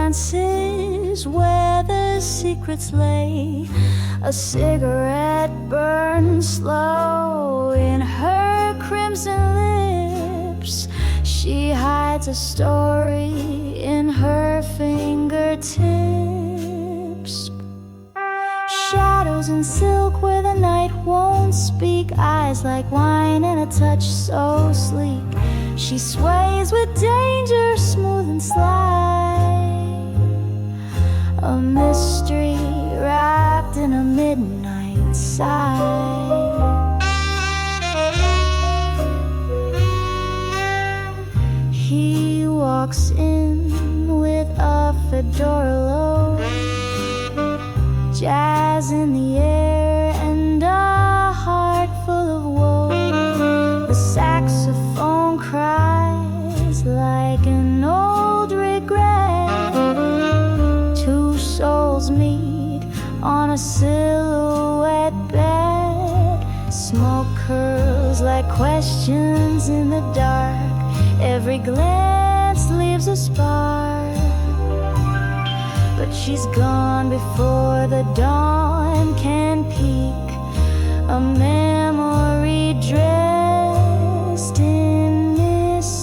glances where the secrets lay. A cigarette burns slow in her crimson lips. She hides a story in her fingertips. Shadows in silk where the night won't speak. Eyes like wine and a touch so sleek. She sways with danger, smooth and sly. A mystery wrapped in a midnight sigh. He walks in with a fedora low, jazz in the air and a heart full of woe. The saxophone cries like an old regret. Two souls meet on a silhouette bed. Smoke curls like questions in the dark. Every glance leaves a spark. But she's gone before the dawn can peek. A memory dressed in mystique.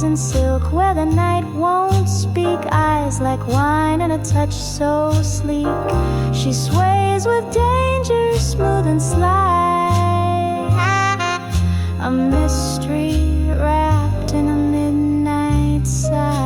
In silk where the night won't speak. Eyes like wine and a touch so sleek. She sways with danger, smooth and sly. A mystery wrapped in a midnight sigh.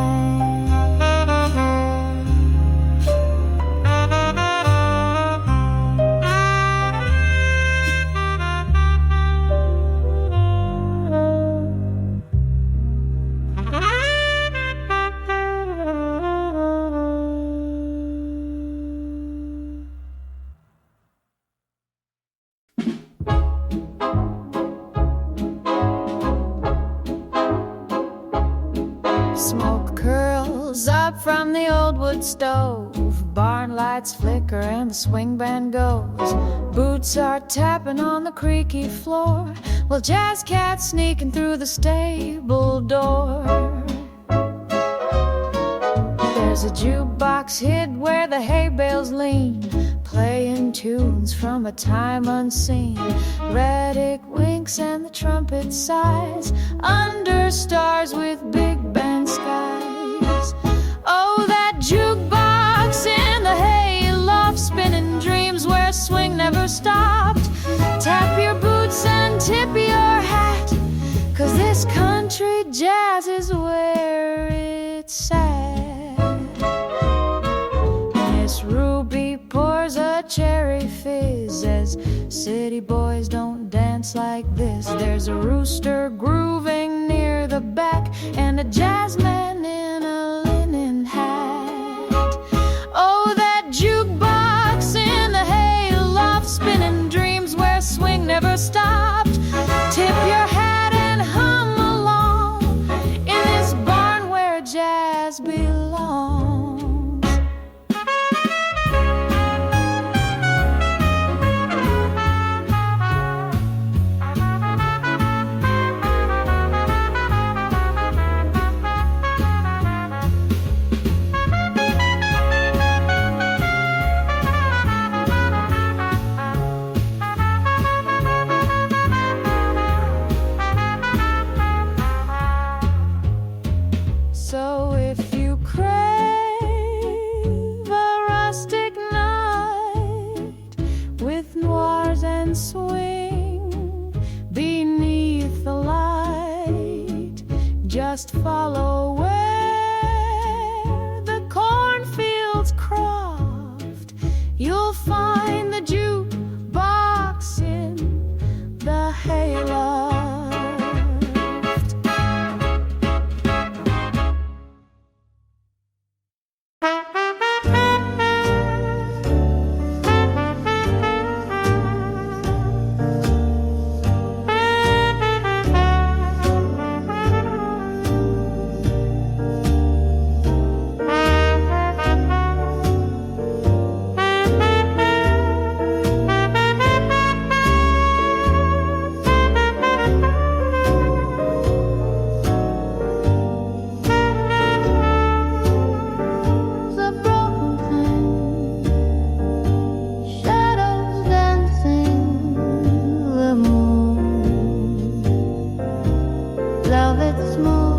Smoke curls up from the old wood stove. Barn lights flicker and the swing band goes. Boots are tapping on the creaky floor, while jazz cat's sneaking through the stable door. There's a jukebox hid where the hay bales lean, playing tunes from a time unseen. Reddick winks and the trumpet sighs under stars with big band skies. Oh, that jukebox in the hay loft, spinning dreams where swing never stopped. Tap your boots and tip your hat, 'cause this country jazz is where it's at. Miss Ruby pours a cherry fizz as city boys don't dance like this. There's a rooster grooving near the back and a jazz man in a linen hat. Oh, that jukebox in the hay loft, spinning dreams where swing never stopped. Tip your hat and hum along in this barn where jazz belongs. So if you crave a rustic night with noirs and swing beneath the light, just follow where the cornfields croft. You'll find the jukebox in the hayloft. velvet smooth.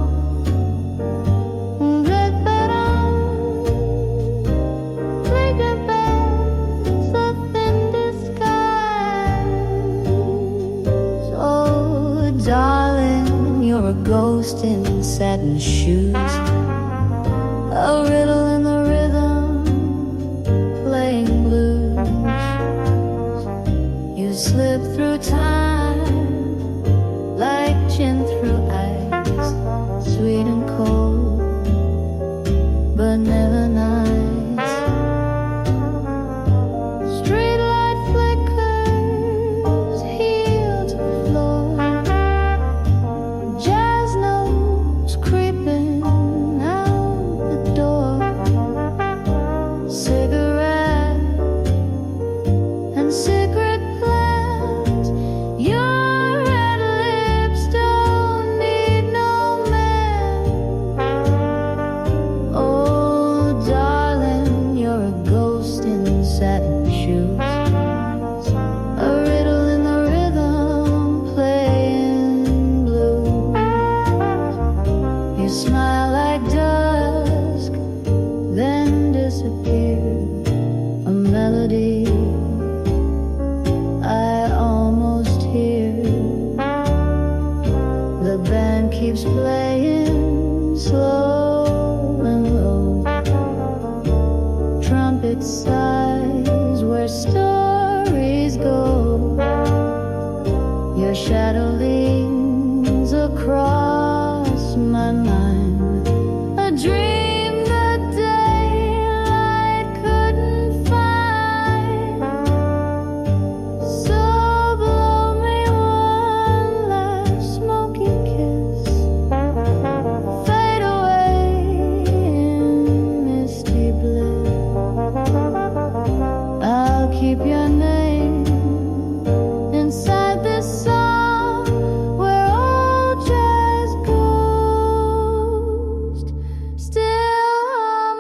Darling, you're a ghost in satin shoes, a riddle in the rhythm, playing blues. You slip through time like gin through ice, sweet and cold, but never nice. Streetlight flickers heel to floor, jazz notes creeping out the door. Cigarette and secret plans, your red lips don't need no man. Oh darling, you're a ghost in satin shoes, a riddle in the rhythm, playing blue. You smile like dusk, then disappear, a melody I almost hear. The band keeps playing slow and low, trumpet sighs where stories go. Your shadow leans across my mind, a dream that daylight couldn't find. So blow me one last smoky kiss, fade away in misty bliss. I'll keep your name inside this song where old jazz ghosts still hum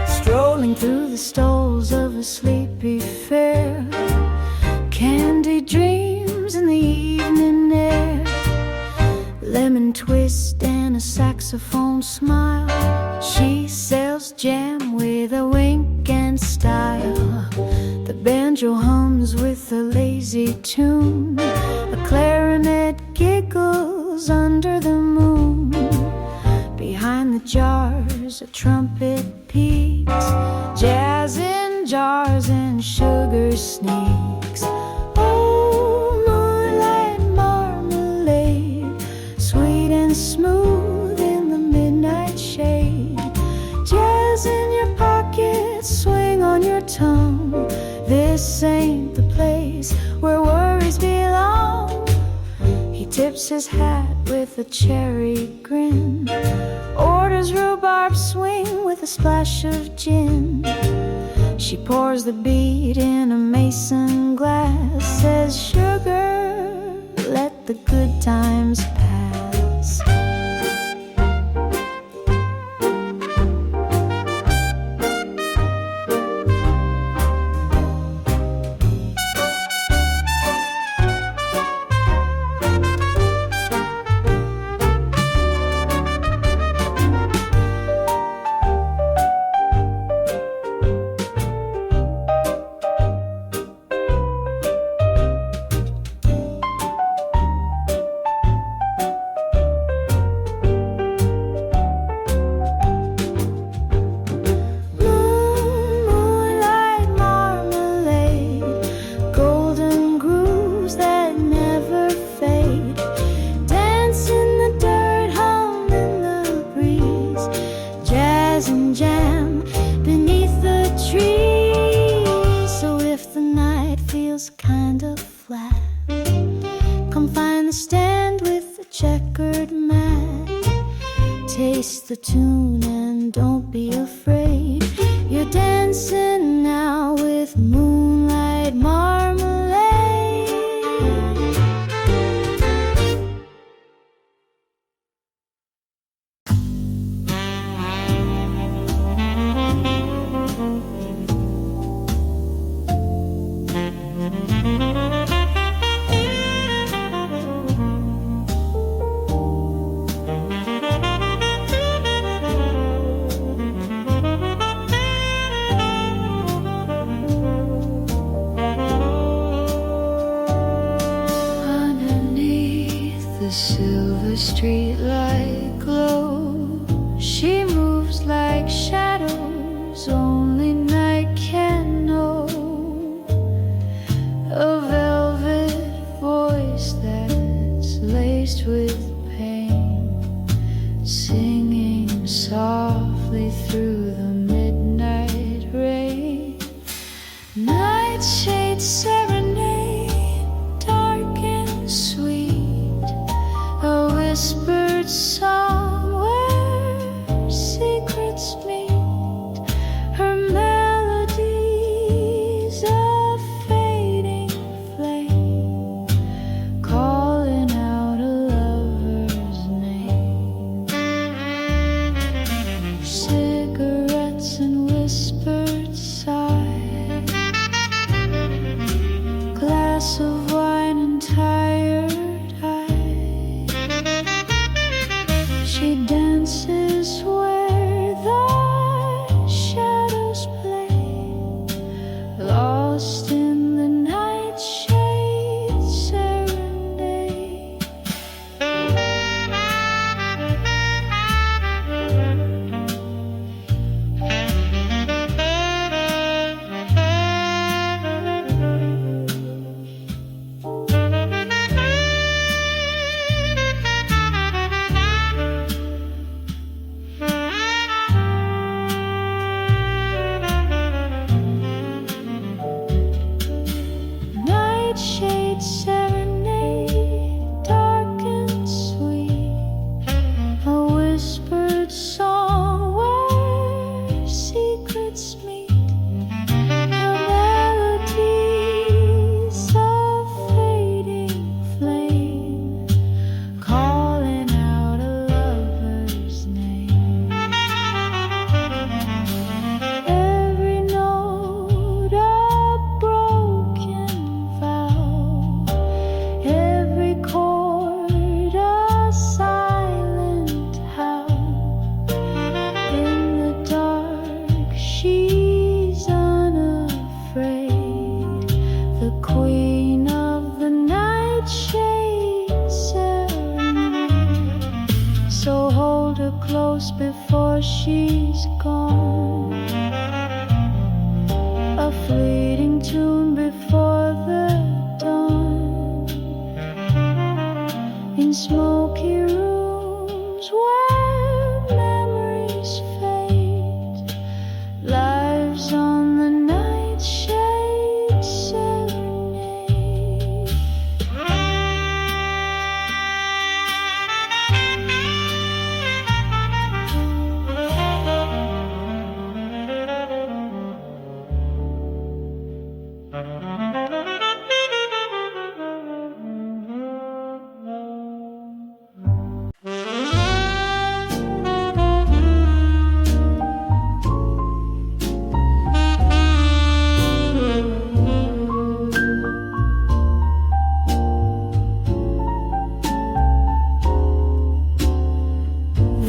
strolling through the stalls of a sleepy fair, candy dreams in the evening air, lemon twist and a saxophone smile. She sells jam with a wink and style. The banjo hums with a lazy tune, a clarinet giggles under the moon. Behind the jars a trumpet peaks, jazz in jars and sugar sneaks. Oh, moonlight marmalade, sweet and smooth in the midnight shade. Jazz in your pocket, swing on your tongue. This ain't the place where worries belong. He tips his hat with a cherry grin, orders rhubarb swing with a splash of gin. She pours the beat in a mason glass, says, sugar, let the good times pass. Taste the tune and don't be afraid. You're dancing now with moonlight marmalade. the silver streetlight glow. She moves like shadows only night can know. A velvet voice that's laced with pain, singing softly through the midnight rain. Nightshade serenade, dark and sweet, a whispered song where secrets meet. Her melodies a fading flame, calling out a lover's name. Cigarettes and whispered sighs, glass of wine and tired eyes. She dances where the shadows play, lost in the nightshade serenade. Nightshade serenade, dark and sweet, a whispered song where secrets meet. Her melodies a fading flame, calling out a lover's name. Every note a broken vow, every chord a silent howl. In the dark she's unafraid, the queen of the nightshade serenade. So hold her close before she's gone, a fleeting tune before the dawn. In smoky rooms where memories fade, lives on the nightshade serenade.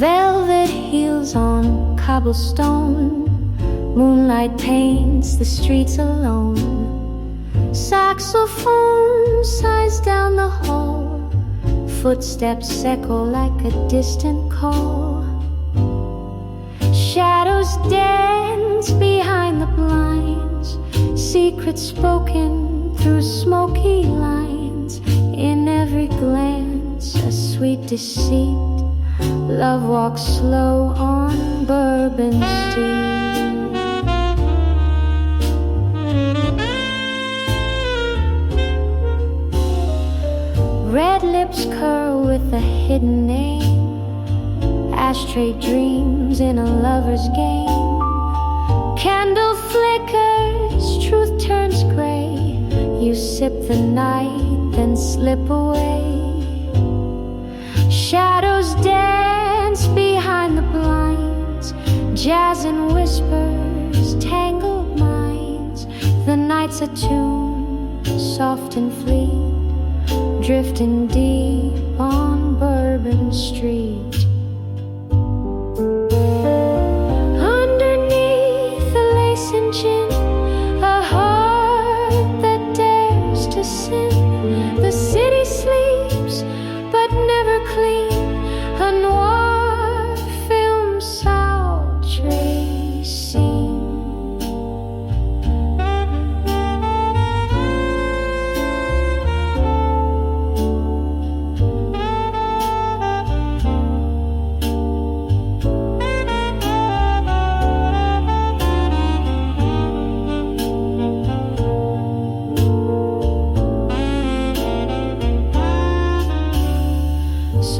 Velvet heels on cobblestone, moonlight paints the streets alone. Saxophone sighs down the hall, footsteps echo like a distant call. Shadows dance behind the blinds, secrets spoken through smoky lines. In every glance a sweet deceit, love walks slow on Bourbon Street. Red lips curl with a hidden name, ashtray dreams in a lover's game. Candle flickers, truth turns gray. You sip the night, then slip away. Shadows dance behind the blinds, jazz and whispers, tangled minds. The night's a tune, soft and fleet, drifting deep on Bourbon Street. Underneath the lace and gin, a heart that dares to sin. The city sleeps, but never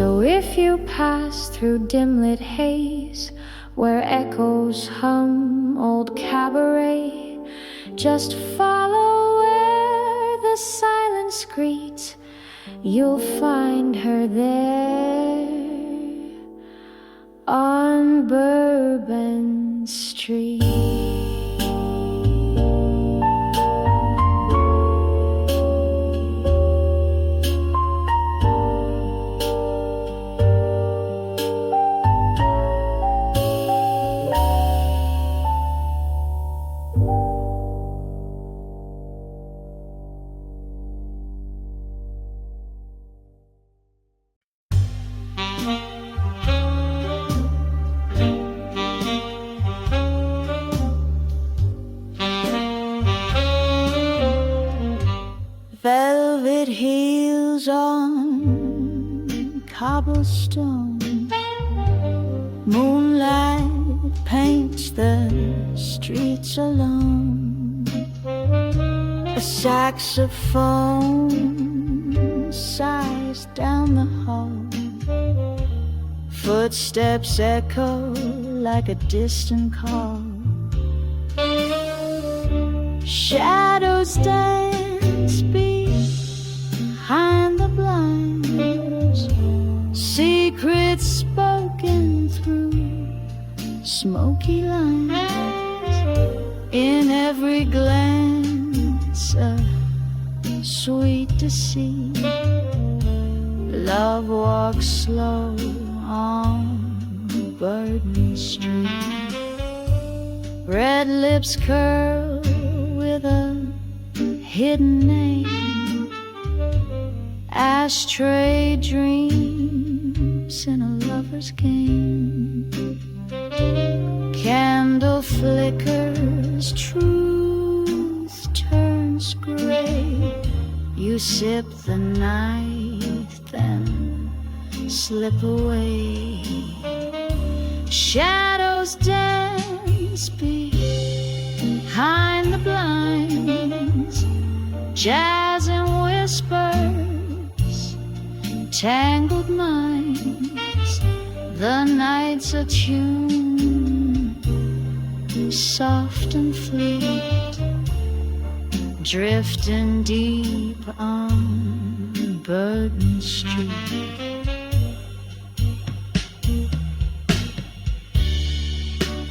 So if you pass through dim-lit haze where echoes hum old cabaret, just follow where the silence greets. You'll find her there on Bourbon Street. Velvet heels on cobblestone, moonlight paints the streets alone. A saxophone sighs down the hall, footsteps echo like a distant call. Shadows dance behind the blinds, secrets spoken through smoky lines. In every glance a sweet deceit, love walks slow on Bourbon Street. Red lips curl with a hidden name, ashtray dreams in a lover's game. Candle flickers, truth turns gray. You sip the night, then slip away. Shadows dance behind the blinds, jazz and whispers, tangled minds. The night's a tune, soft and fleet, drifting deep on Bourbon Street.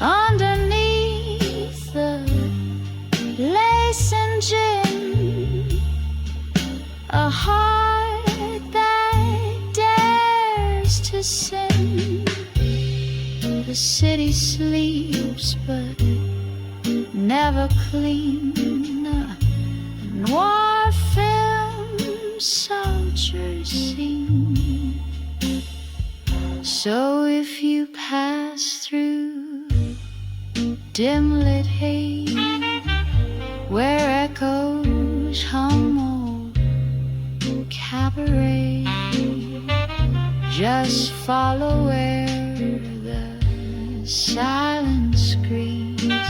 Underneath the lace and gin, a heart that dares to sin. The city sleeps but never clean. Noir film soldiers sing. So if you pass through dim-lit haze where echoes hum old cabaret, just follow where the silence screams.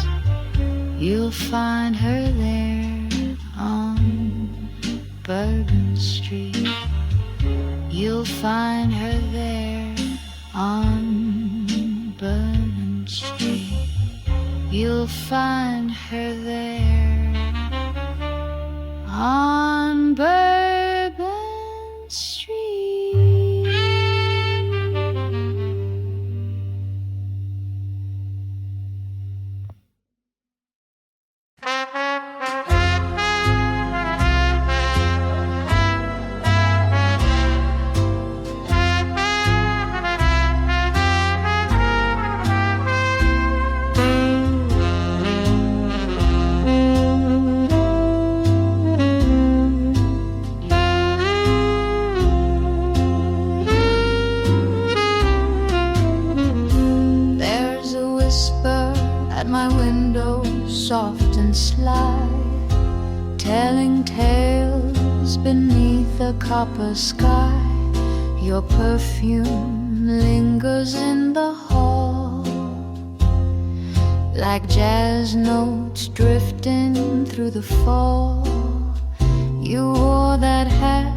You'll find her there on Bourbon Street. You'll find her there on Bourbon Street. You'll find her there on Bourbon Street. Soft and sly, telling tales beneath a copper sky. Your perfume lingers in the hall, like jazz notes drifting through the fall. You wore that hat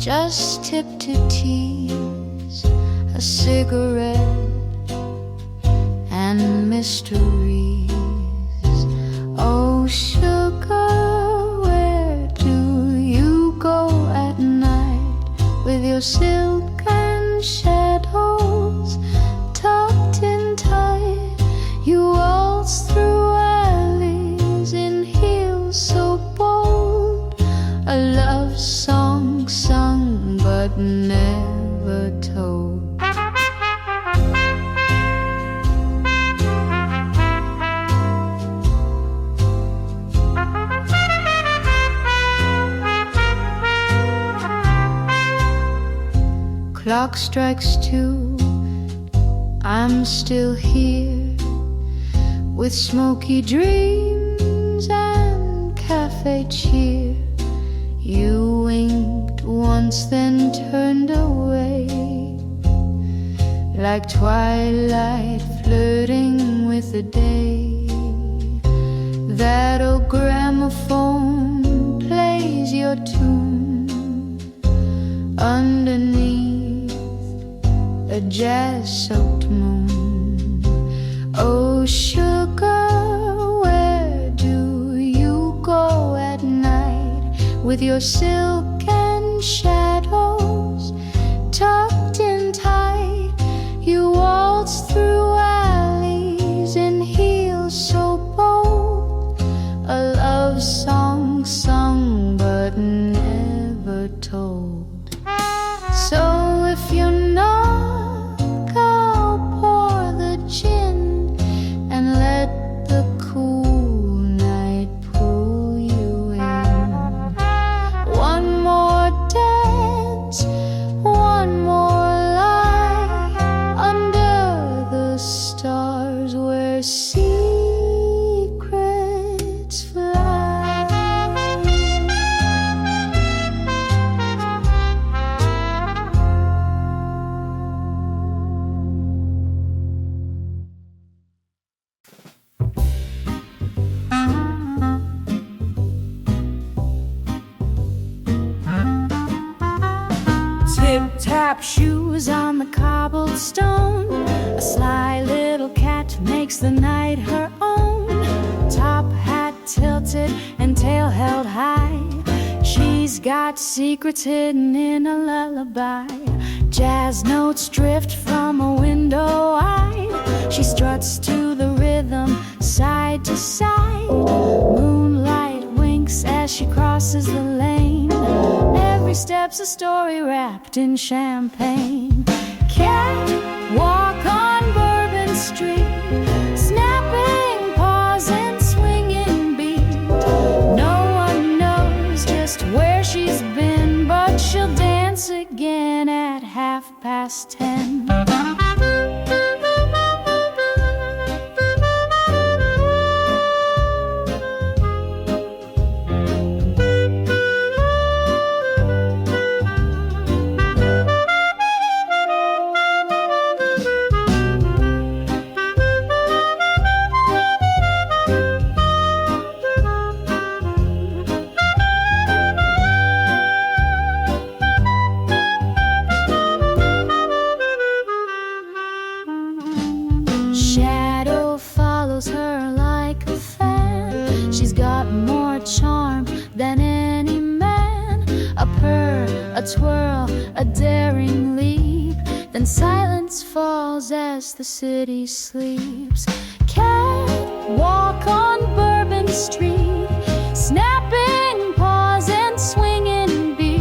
just tip to tease, a cigarette and mysteries. Oh sugar, where do you go at night with your silk and shadows tucked in tight? You waltz through alleys in heels so bold, a love song sung but never told. Clock strikes 2, I'm still here with smoky dreams and cafe cheer. You winked once then turned away, like twilight flirting with the day. That old gramophone plays your tune underneath a jazz-soaked moon. Oh sugar, where do you go at night with your silk and shadows tucked in tight? You waltz through alleys in heels so bold, a love song sung but never told. So if you knock, I'll pour the gin and let the cool night pull you in. One more dance, one more lie under the stars where secrets fly. Tip-tap shoes on the cobblestone, a sly little cat makes the night her own. Top hat tilted and tail held high, she's got secrets hidden in a lullaby. Jazz notes drift from a window eye, she struts to the rhythm side to side. Moonlight winks as she crosses the lane, every step's a story wrapped in champagne. Cat walk on Bourbon Street, snapping paws and swinging beat. No one knows just where she's been, but she'll dance again at 10:30. Shadow follows her like a fan, she's got more charm than any man. A purr, a twirl, a daring leap, then silence falls as the city sleeps. Cat walk on Bourbon Street, snapping paws and swinging beat.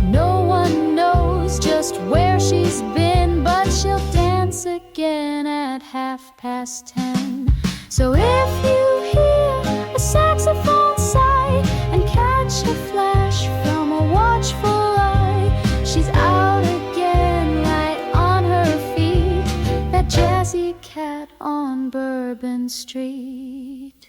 No one knows just where she's been, but she'll dance again at 10:30. So if you hear a saxophone sigh and catch a flash from a watchful eye, she's out again, light on her feet, that jazzy cat on Bourbon Street.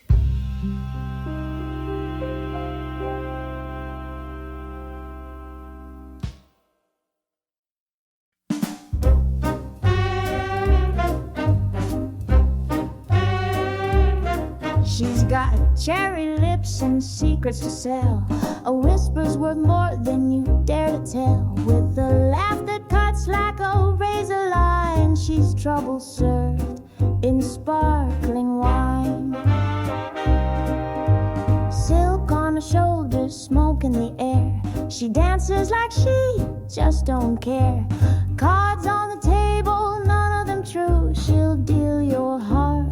She's got cherry lips and secrets to sell. A whisper's worth more than you dare to tell. With a laugh that cuts like a razor line, she's trouble served in sparkling wine. Silk on her shoulders, smoke in the air. She dances like she just don't care. Cards on the table, none of them true. She'll deal your heart,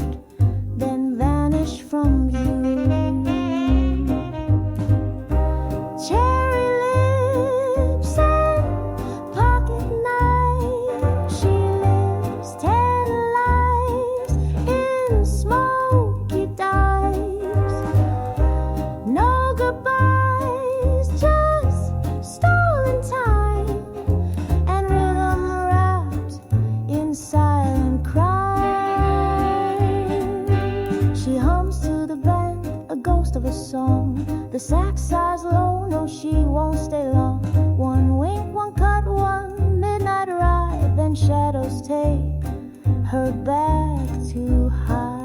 then vanish from view. Cherry lips and pocket knives. She lives 10 lives in smoky dives. No goodbyes, just stolen time and rhythm wrapped in silent crime. She hums to the band, a ghost of a song. The sax sighs low, no, she won't stay long. One wink, one cut, one midnight ride, then shadows take her back to hide.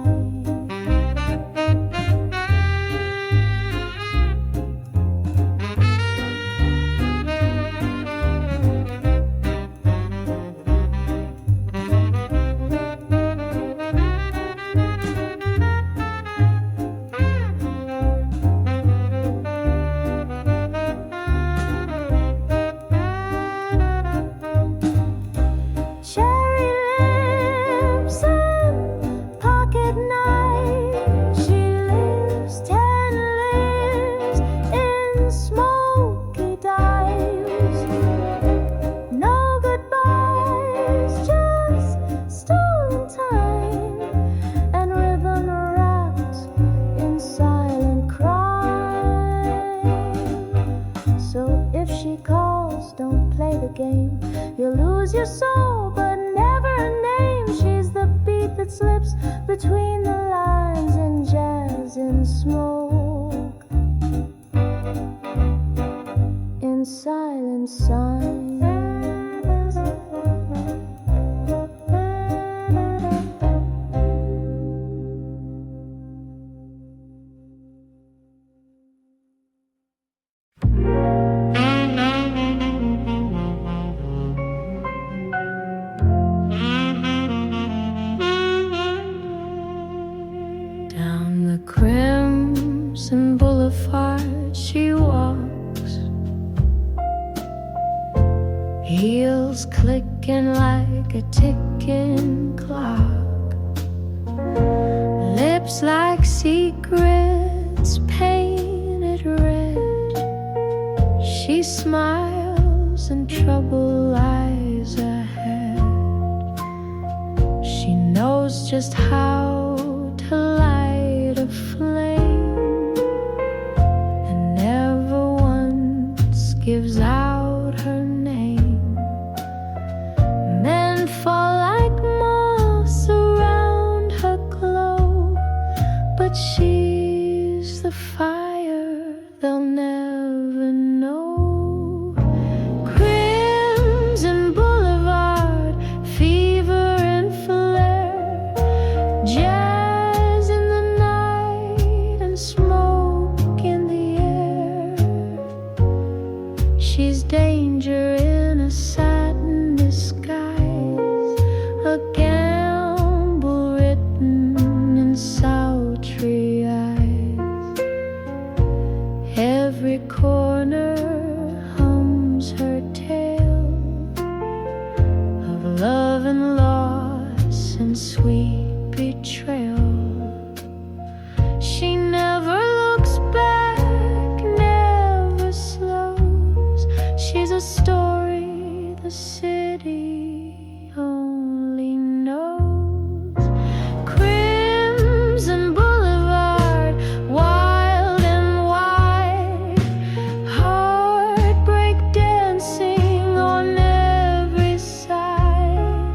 Cherry lips and pocket knives. She lives 10 lives in smoky dives. No goodbyes, just stolen time and rhythm wrapped in silent crime. So if she calls, don't play the game. You'll lose your soul, but never a name. She's the beat that slips between the lines in jazz and smoke, in silent signs. Down the crimson boulevard she walks, heels clicking like a ticking clock, lips like secrets painted red. She smiles and trouble lies ahead. She knows just how to light a flame and never once gives out her name. Men fall like moths around her glow, but she's the fire they'll never know. Crimson Boulevard, fever and flare, jazz in the night and smoke in the air. She's danger in a satin disguise, a gamble written in sultry eyes. Every corner hums her tale of love and loss and sweet betrayal. She never looks back, never slows. She's a story the city only knows. Crimson Boulevard, wild and wide, heartbreak dancing on every side.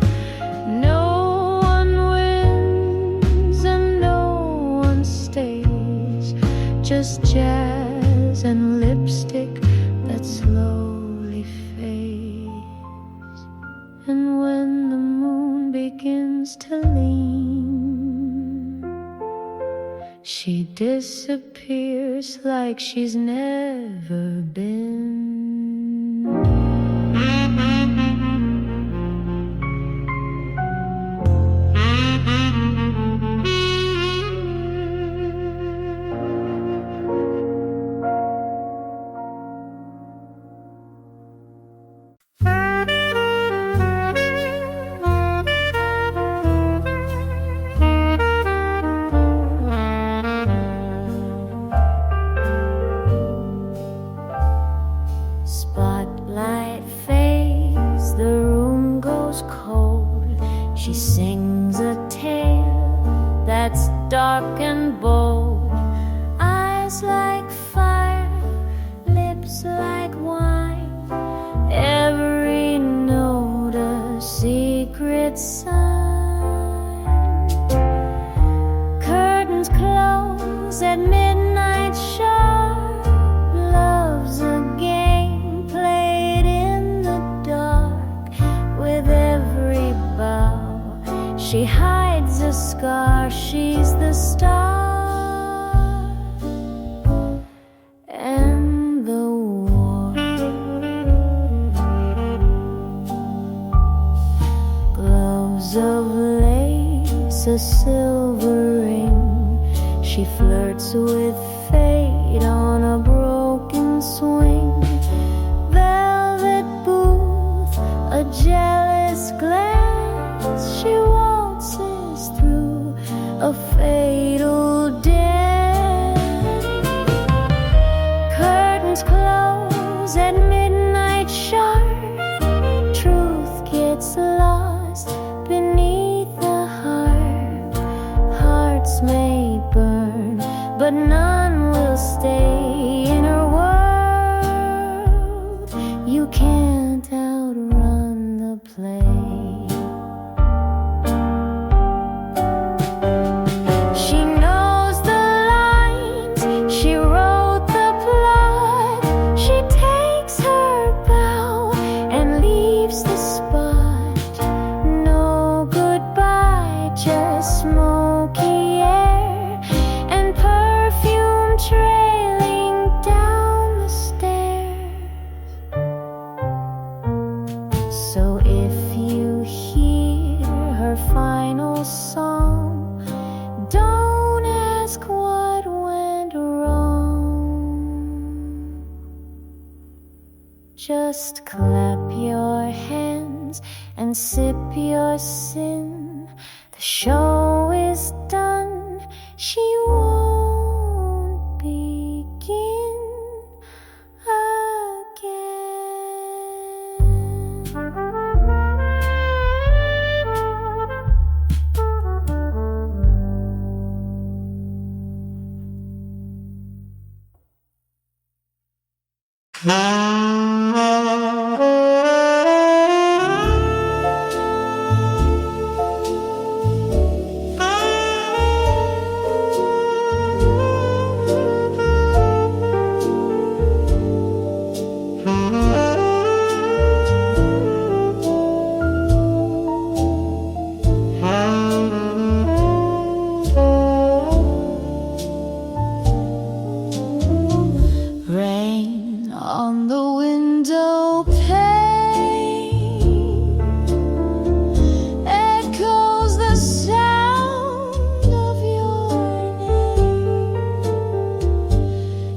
No one wins and no one stays, just jazz and lipstick that slowly fades. And when the moon begins to lean, She disappears like she's never been. Spotlight fades, the room goes cold. She sings a tale that's dark and bold. Eyes like fire, lips like wine, every note a secret sign. Curtains close at midnight sharp, love's a game played in the dark. With every bow she hides a scar, she's the star. And the war gloves of lace, a silver ring. She flirts with fate on a broken swing. Velvet booth, a jealous glance. She waltzes through a fatal dance. Curtains close at midnight sharp. Truth gets lost beneath the harp. Hearts may burn, but none will stay in her world. You can't outrun the play. She knows the lines, she wrote the plot. She takes her bow and leaves the spot. No goodbye, just smoky air and perfume trailing down the stairs. So if you hear her final song, don't ask what went wrong. Just clap your hands and sip your sin. The show is done, she won't begin Rain on the window pane echoes the sound of your name.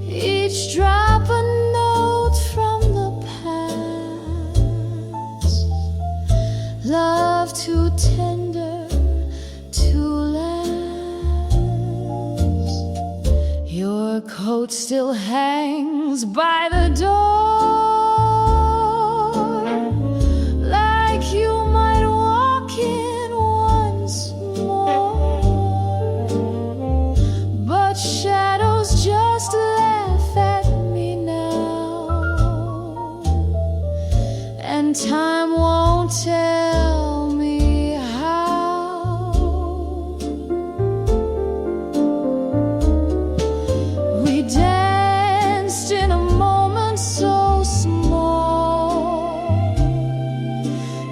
Each drop a note from the past. Love too tender to last. Your coat still hangs by the door, like you might walk in once more. But shadows just laugh at me now, and time won't tell me how. We danced in a moment so small,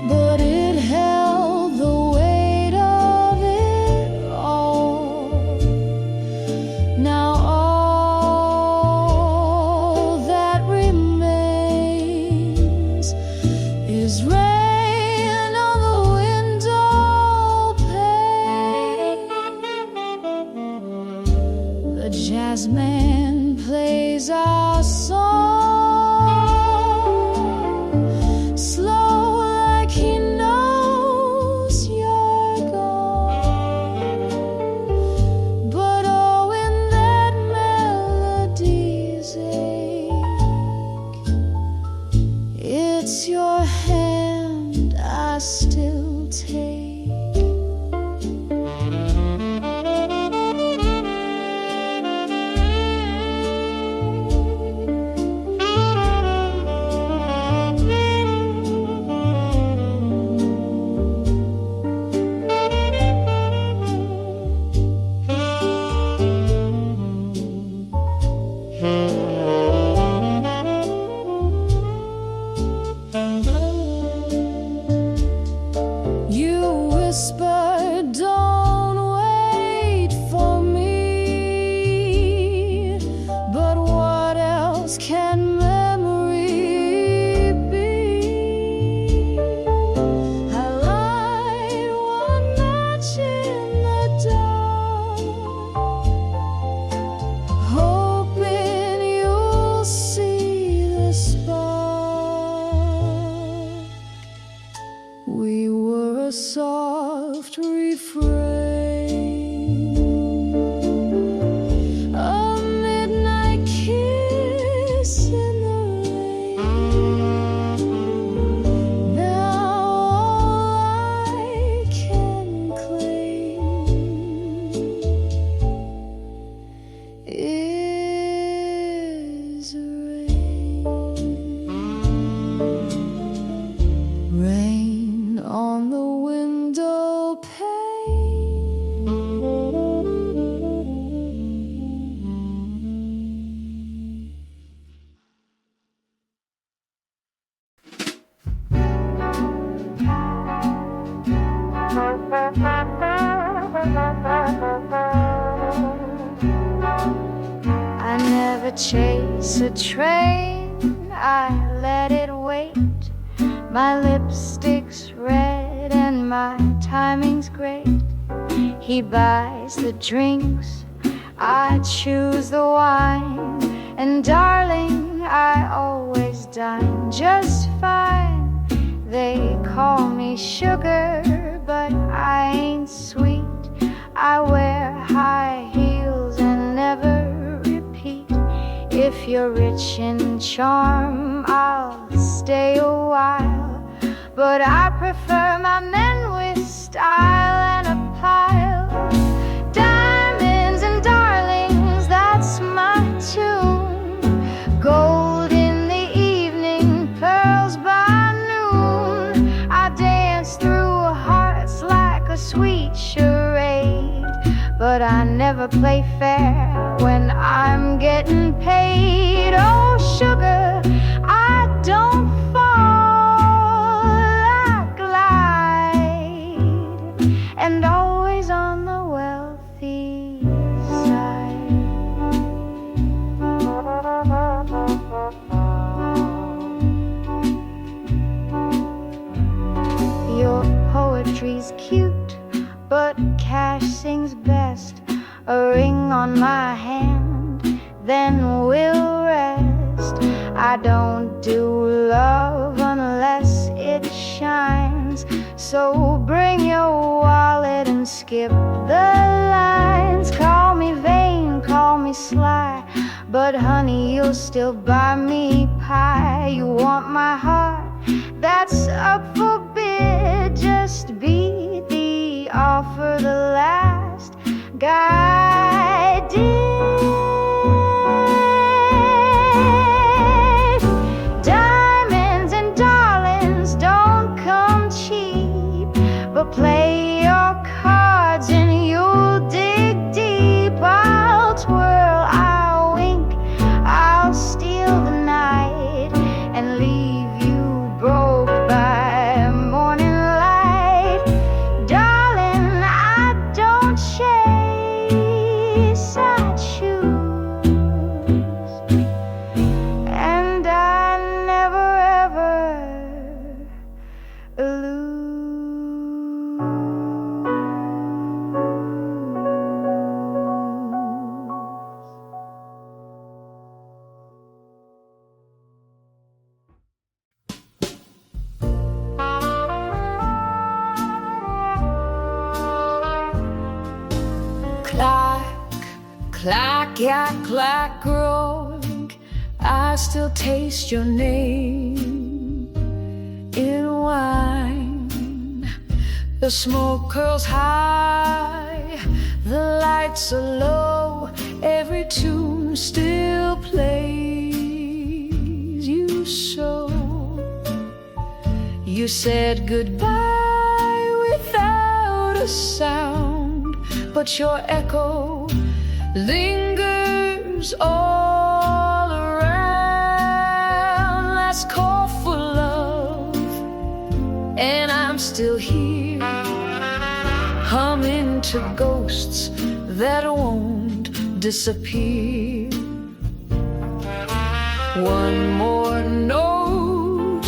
but it held the weight of it all. There's rain on the window pane. The jazz man plays our song, slow like he knows you're gone. But oh, when that melody's ache, it's your hand I still take. You whisper, don't wait for me, but what else can memory be? I light one match in the dark, hoping you'll see the spark. We were a soft refrain, a midnight kiss in the rain. Now all I can claim is rain. Rain on the window pane. I never chase a train, I let it wait. My lipstick's red and my timing's great. He buys the drinks, I choose the wine. And darling, I always dine just fine. They call me sugar, but I ain't sweet. I wear high heels and never repeat. If you're rich in charm, I'll stay a while, but I prefer my men with style and a pile. Diamonds and darlings, that's my tune. Gold in the evening, pearls by noon. I dance through hearts like a sweet charade, but I never play fair when I'm getting paid. Oh, sugar, I don't fall, I glide, and always on the wealthy side. Your poetry's cute, but cash sings best. A ring on my hand, then we'll rest. I don't do love unless it shines, so bring your wallet and skip the lines. Call me vain, call me sly, but honey, you'll still buy me pie. You want my heart, that's up for bid. Just beat the offer the last guy did. Diamonds and darlings don't come cheap, but play your cards and you'll dig deep. I'll twirl, I'll wink, I'll steal the night and leave you broke by morning light. Darling, I don't shade, clack, roaring, I still taste your name in wine. The smoke curls high, the lights are low, every tune still plays you so. You said goodbye without a sound, but your echo lingers all around. Last call for love, and I'm still here, humming to ghosts that won't disappear. One more note,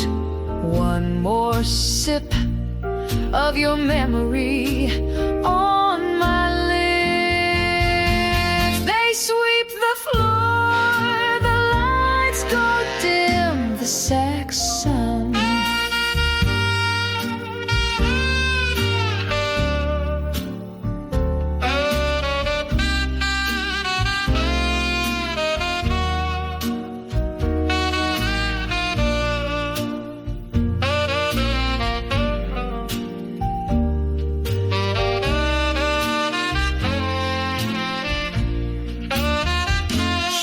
one more sip of your memory on my lips. They sweep the floor, the lights go dim, the sax sound.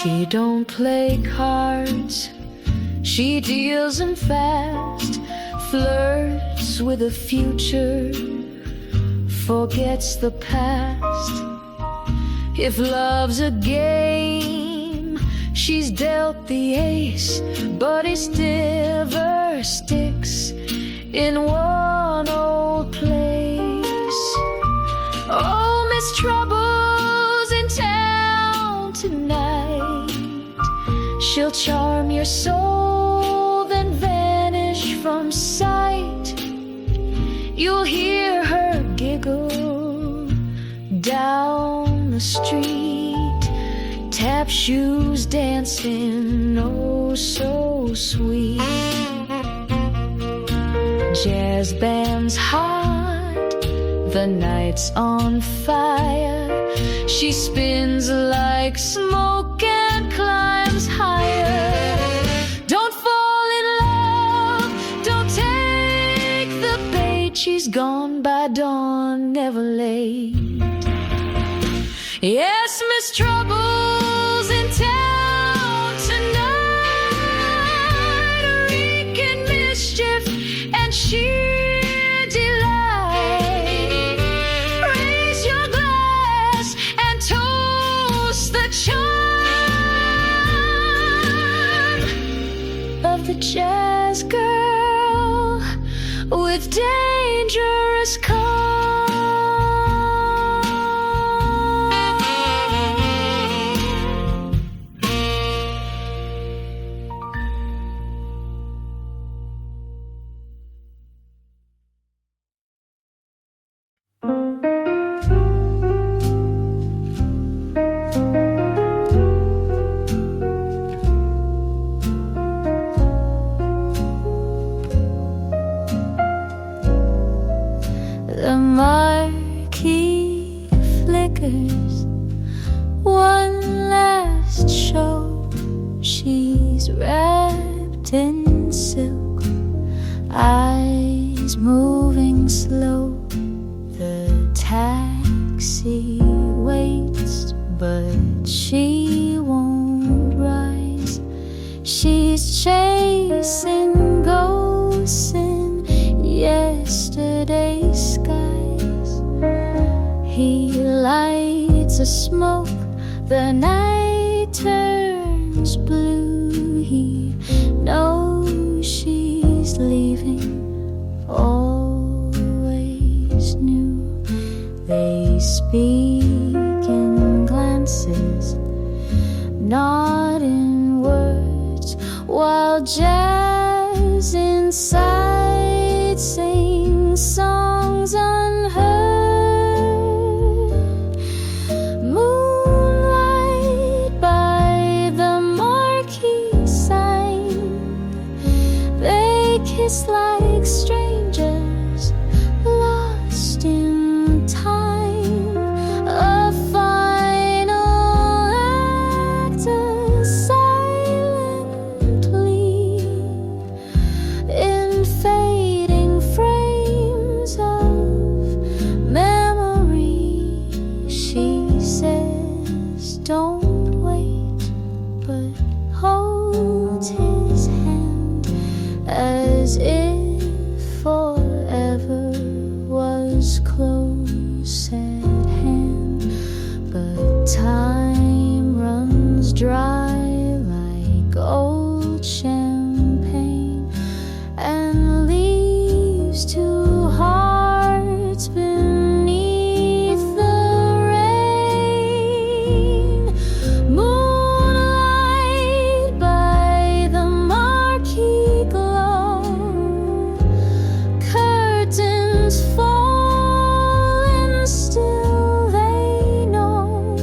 She don't play cards, she deals them fast, flirts with the future, forgets the past. If love's a game, she's dealt the ace, but it never sticks in one old place. Oh, Miss Trouble's in town tonight. She'll charm your soul, then vanish from sight. You'll hear her giggle down the street, tap shoes dancing, oh so sweet. Jazz band's hot, the night's on fire. She spins like smoke and climbs higher. Don't fall in love, don't take the bait. She's gone by dawn, never late. Yes, Miss Trouble's in town tonight, wreaking mischief and sheer delight. Raise your glass and toast the charm of the jazz girl with dangerous calm. The marquee flickers, one last show. She's wrapped in silk, eyes moving slow. The taxi waits, but she won't rise. She's chasing ghosts in yesterday's skies. He lights a smoke, the night turns blue. He knows she's leaving, always knew. They speak in glances, not in words, while jazz inside sings songs unheard. Moonlight by the marquee sign, they kiss like strangers lost in time. A final was close at hand, but time runs dry like old champagne and leaves two hearts beneath the rain. Moonlight by the marquee glow, curtains fall and still they know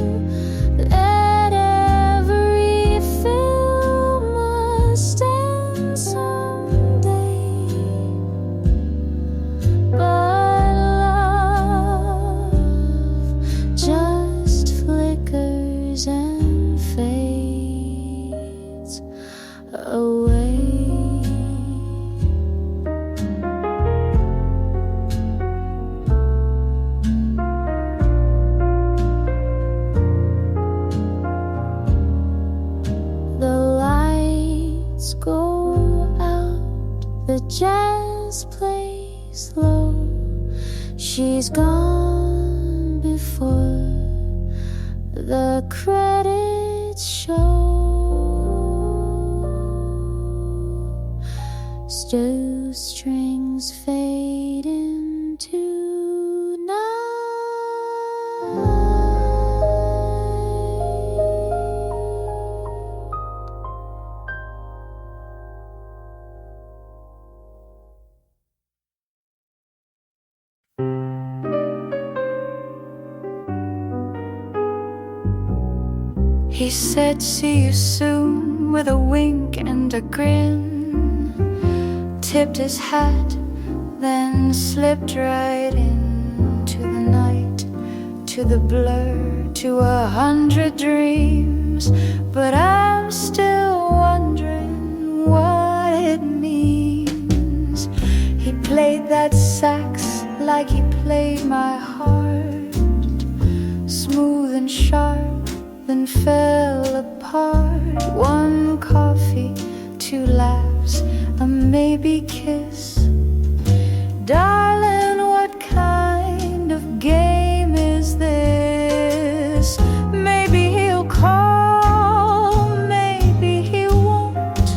that every film must end someday. But love just flickers and fades away. The lights go out, the jazz plays low. She's gone before the credits show. Still strings fade into night. He said, "See you soon," with a wink and a grin. Tipped his hat, then slipped right into the night, to the blur, to 100 dreams. But I'm still wondering what it means. He played that sax like he played my heart, smooth and sharp, then fell apart. One coffee, two laughs, a maybe kiss. Darling, what kind of game is this? Maybe he'll call, maybe he won't.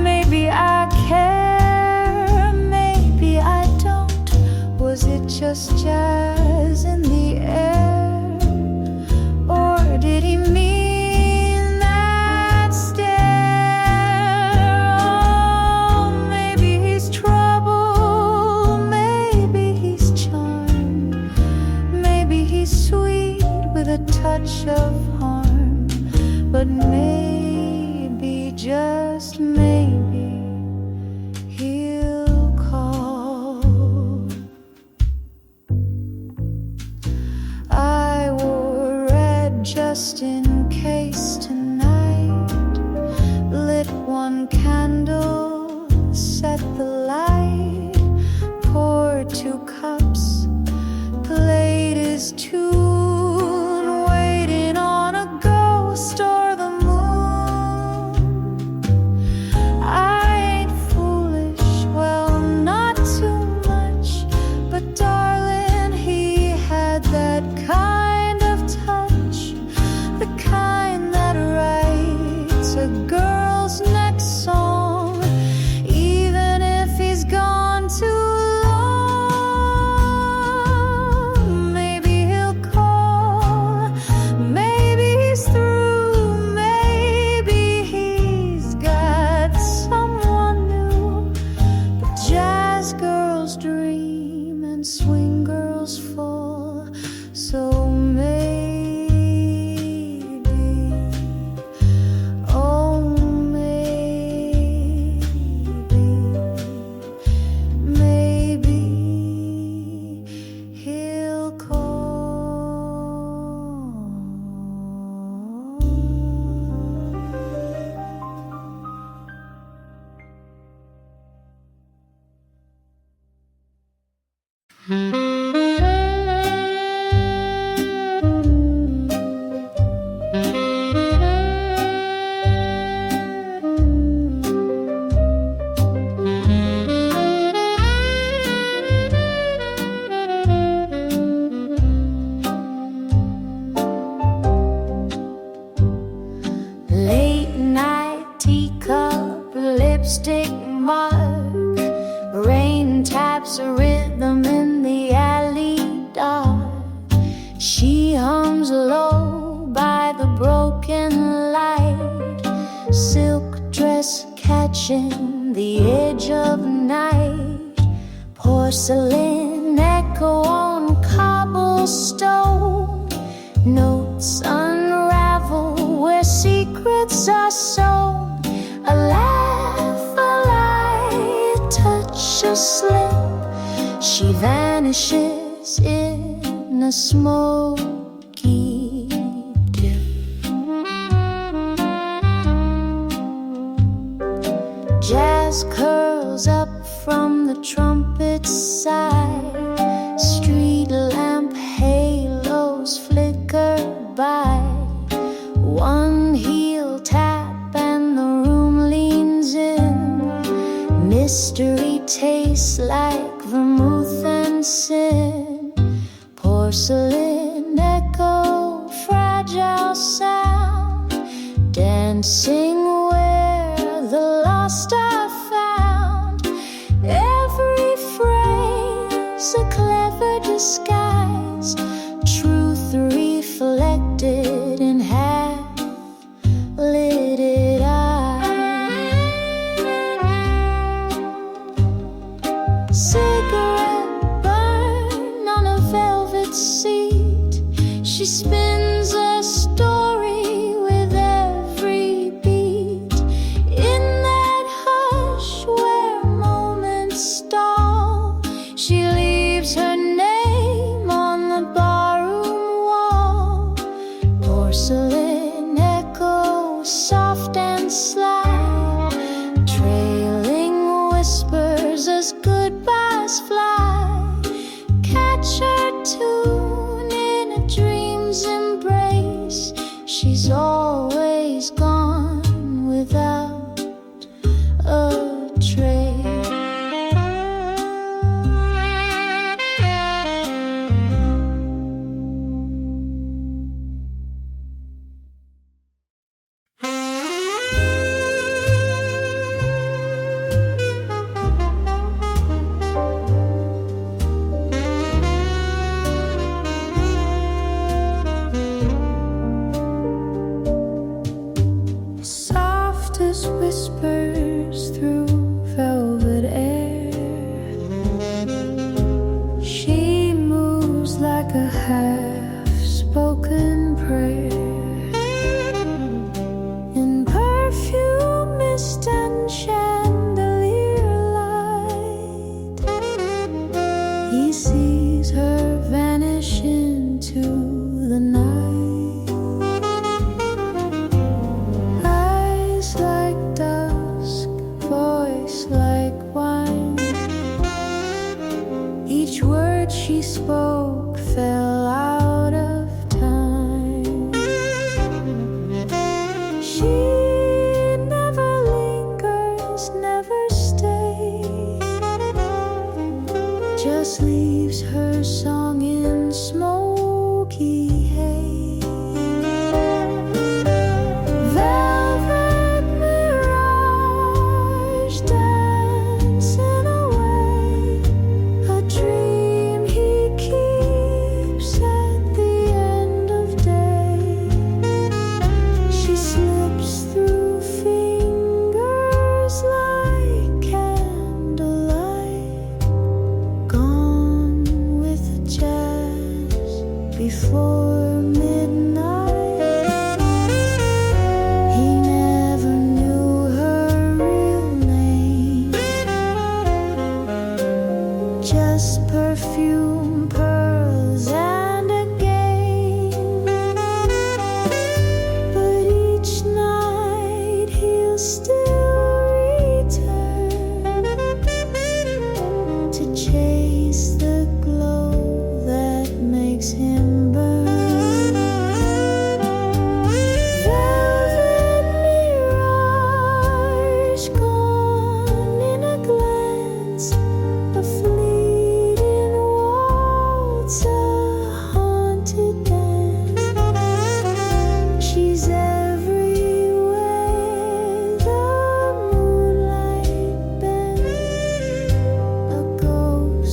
Maybe I care, maybe I don't. Was it just jazz in the air? Or did he mean that stare? Oh, maybe he's trouble, maybe he's charm, maybe he's sweet with a touch of harm. But maybe, just maybe, he'll call. I wore red just in case tonight. Lit one candle, set the light, poured 2 cups, played his tune, waiting on a ghost or the moon. I ain't foolish, well, not too much, but darling, he had that kind of touch, the kind that writes a girl's next song, even if he's gone too long. Maybe he'll call, maybe he's through, maybe he's got someone new. But jazz girls dream and swing girls fall, so maybe, oh maybe he'll call. taps a rhythm in the alley dark. She hums low by the broken light, silk dress catching the edge of night, porcelain echo on cobblestone, notes unravel where secrets are sown. A laugh, a lie, a touch, a slip, she vanishes in a smoky dip. Jazz curls up from the trumpet's side, street lamp halos flicker by. One heel tap and the room leans in. Mystery tastes like vermouth and sin. Porcelain echo, fragile sound, dancing where the lost are found. Every phrase a clever disguise, truth reflected in half-lidded eyes. Cigarette burn on a velvet seat, she spins a story with every beat. In that hush where moments stall, she leaves her name on the barroom wall. Porcelain echo, soft and sly, trailing whispers as goodbyes fly. Catch her tune in a dream's embrace, she's always gone without a trace. Softest whispers through velvet air, she moves like a half-spoken prayer. In perfume, mist and chandelier light, he sees her vanish into the night. Eyes like dusk, voice like wine, each word she spoke fell out of time. She never lingers, never stays, just leaves her song in smoky haze. Velvet mirage dancing away, a dream he keeps at the end of day. She slips through fingers like candlelight, gone with the jazz before midnight. He never knew her real name, just perfume, pearls, and a game. But each night he'll still return to chase the glow that makes him burn. Velvet mirage gone in a glance, a fleeting waltz, a haunted dance. She's everywhere the moonlight bends, a ghost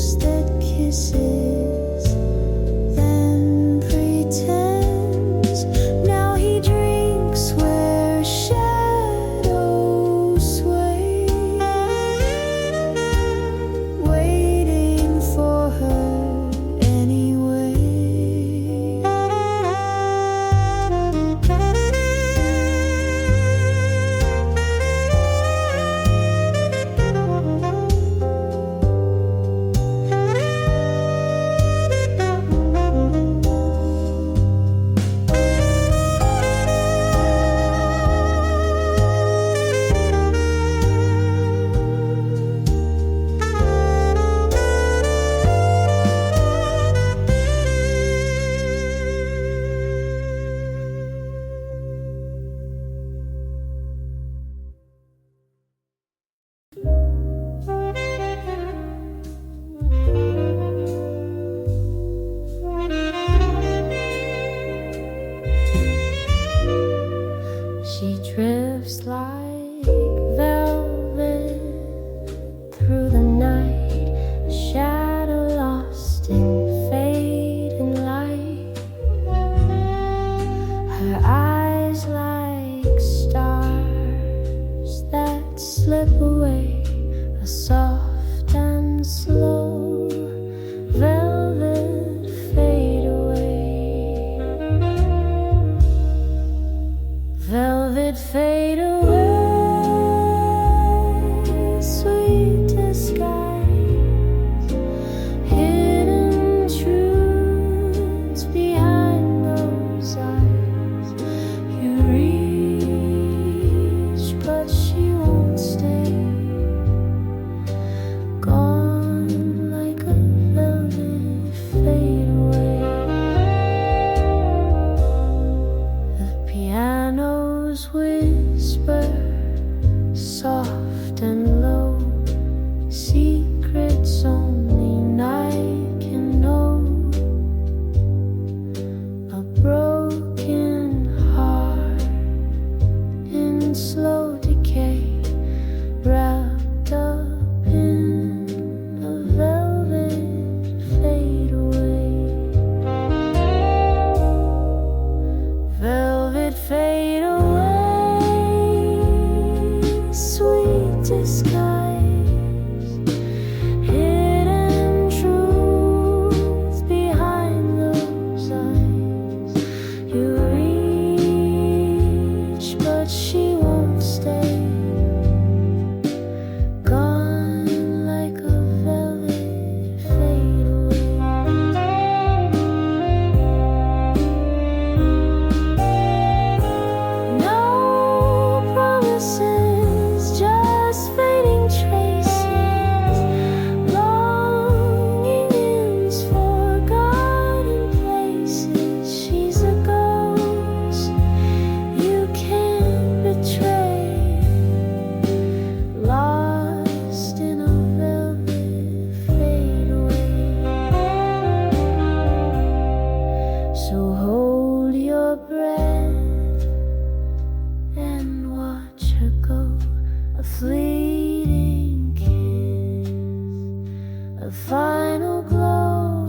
final glow.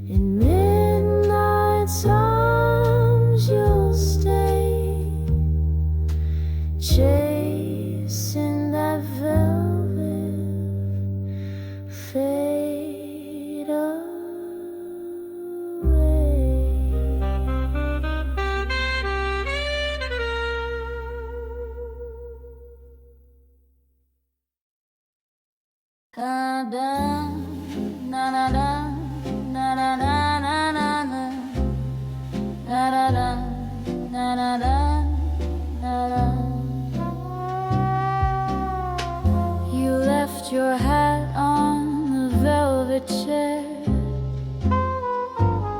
In midnight's arms you'll stay, chasing that velvet fade away. You left your hat on the velvet chair.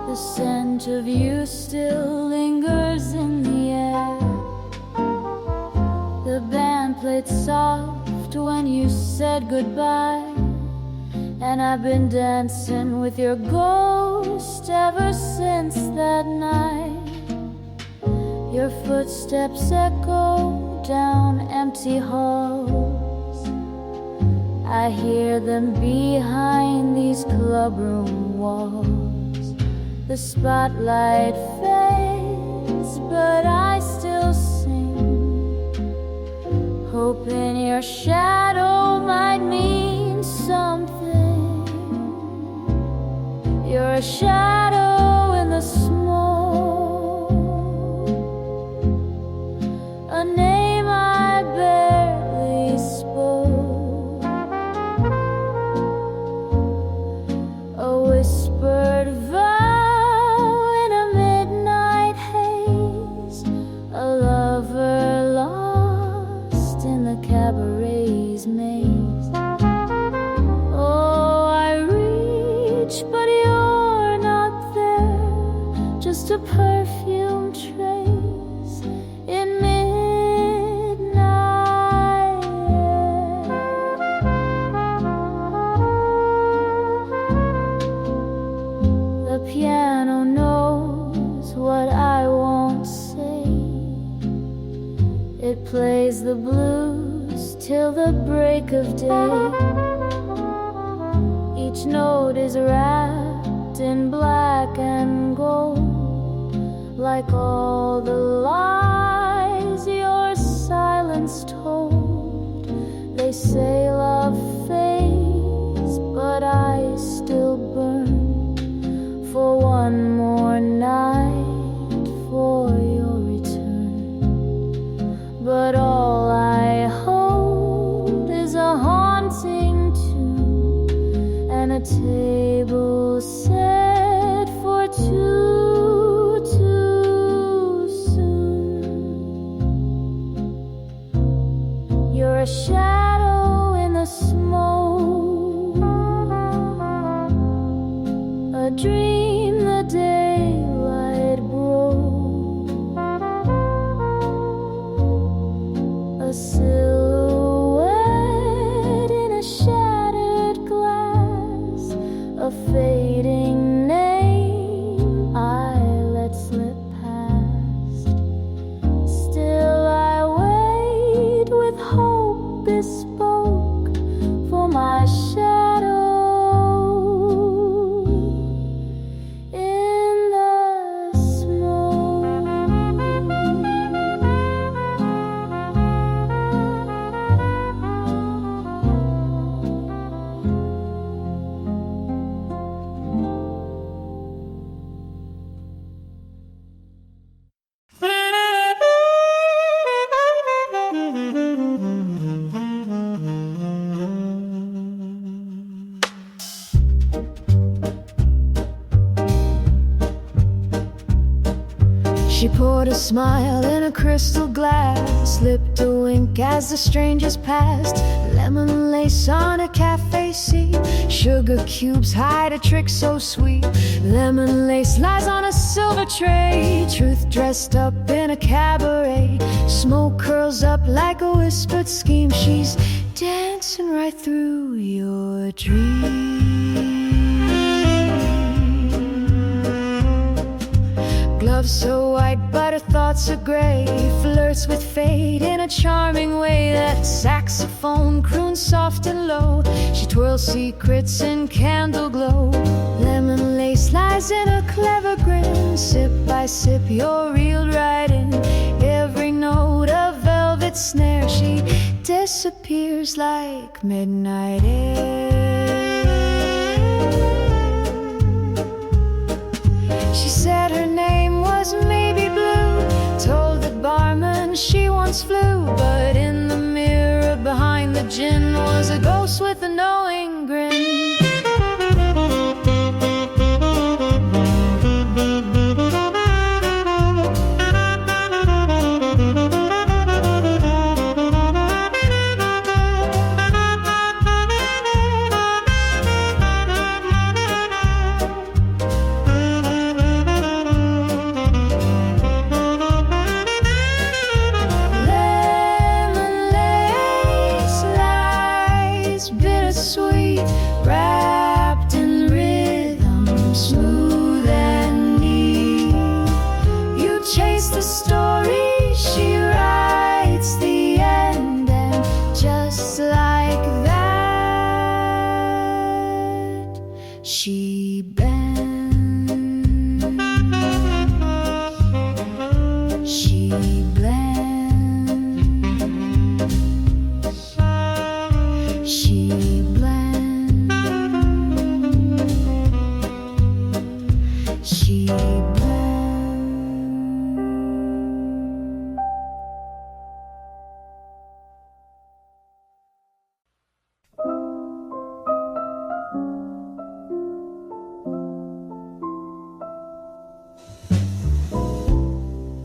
The scent of you still lingers in the air. The band played soft when you said goodbye, and I've been dancing with your ghost ever since that night. Your footsteps echo down empty halls. I hear them behind these clubroom walls. The spotlight fades, but I still sing, hoping your shadow might mean something. You're a shadow in the smoke, a name I barely spoke, a whispered vow in a midnight haze, a lover lost in the cabaret's maze. Oh, I reach, but you're not there, just a perfume trace in midnight air. The piano knows what I won't say. It plays the blues till the break of day. Each note is wrapped in black and gold, like all the lies your silence told. They say love fades, but I still burn for one more night, for your return. But all I hold is a haunting tune and a table set for two too soon. You're a shadow in the smoke, a dream the daylight broke, a silhouette in a shattered glass, a fading name I let slip past. Still I wait with hope bespoke for my shadow in the smoke. She poured a smile in a crystal glass, slipped a wink as the strangers passed. Lemon lace on a cafe seat, sugar cubes hide a trick so sweet. Lemon lace lies on a silver tray, truth dressed up in a cabaret. Smoke curls up like a whispered scheme. She's dancing right through your dreams. Gloves so white, but her thoughts thoughts are gray, flirts with fate in a charming way. That saxophone croons soft and low. She twirls secrets in candle glow. Lemon lace lies in a clever grin. Sip by sip you're reeled right in. Every note a velvet snare. She disappears like midnight air. She said her name was maybe Blue. Told the barman she once flew. But in the mirror behind the gin was a ghost with a knowing grin. Sweet, wrapped in rhythm, smooth and neat. You chase the story, she writes the end, and just like that, she bends. She blends. She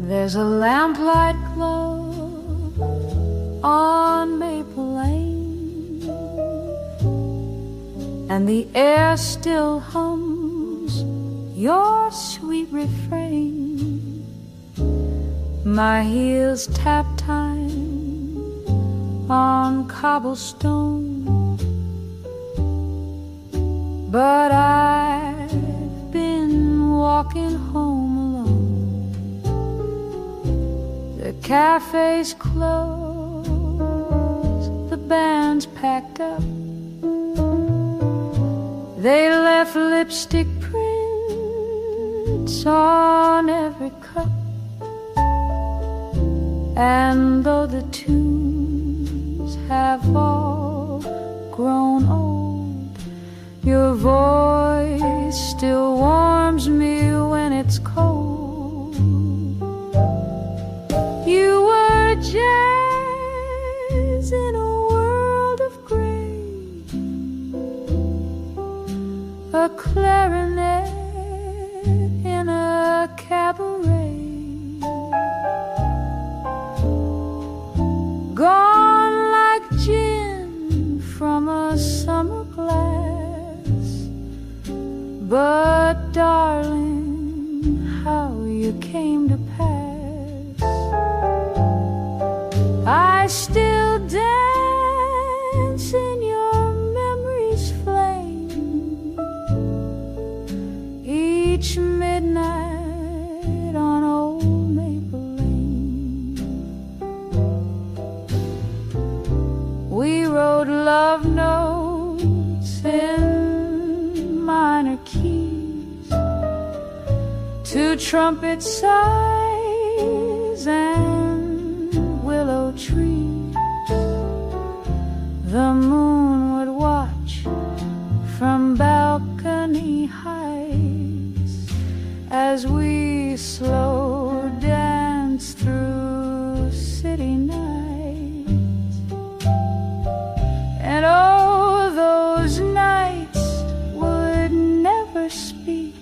There's a lamplight glow on Maple Lane, and the air still hums your sweet refrain. My heels tap time on cobblestone, but I've been walking home alone. The cafe's closed, the band's packed up. They left lipstick prints on every cup. And though the tunes have all grown old, your voice still warms me when it's cold. You were jazz in a world of gray, a clarinet in a cabaret, gone like gin from a summer glass. But darling, how you came to pass. I still dance in your memory's flame each midnight on old Maple Lane. We wrote love notes in minor keys, two trumpet sighs and willow trees. The moon would watch from balcony heights as we slow danced through city nights. And oh, those nights would never speak,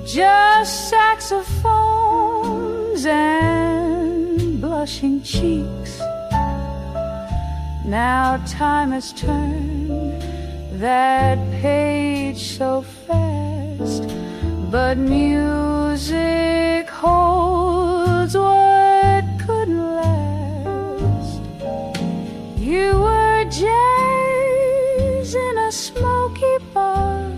just saxophones and blushing cheeks. Now time has turned that page so fast, but music holds what couldn't last. You were jazz in a smoky bar,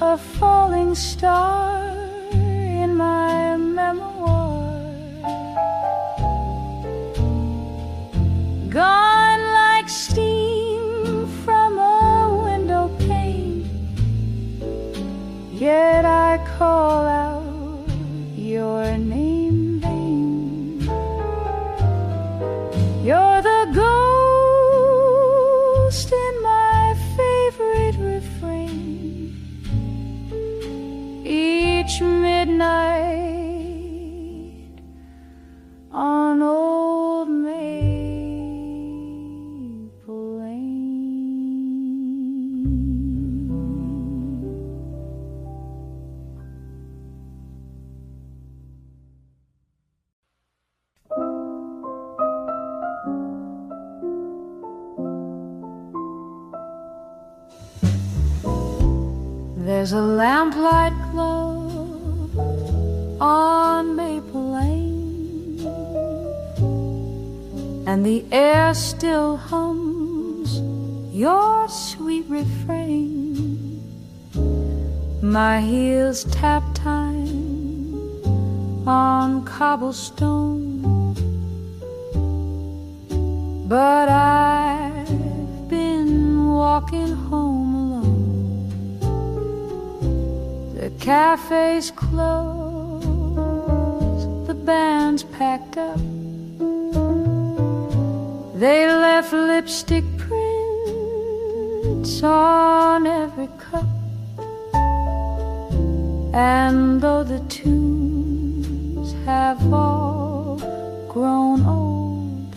a falling falling star in my memoir, gone like steam from a window pane. Yet I call out your name vain. You're the ghost in my favorite refrain. Each midnight on old Maple Lane. There's a lamplight glow on Maple Lane, and the air still hums your sweet refrain. My heels tap time on cobblestone, but I've been walking home alone. The cafe's closed, the band's packed up. They left lipstick prints on every cup. And though the tunes have all grown old,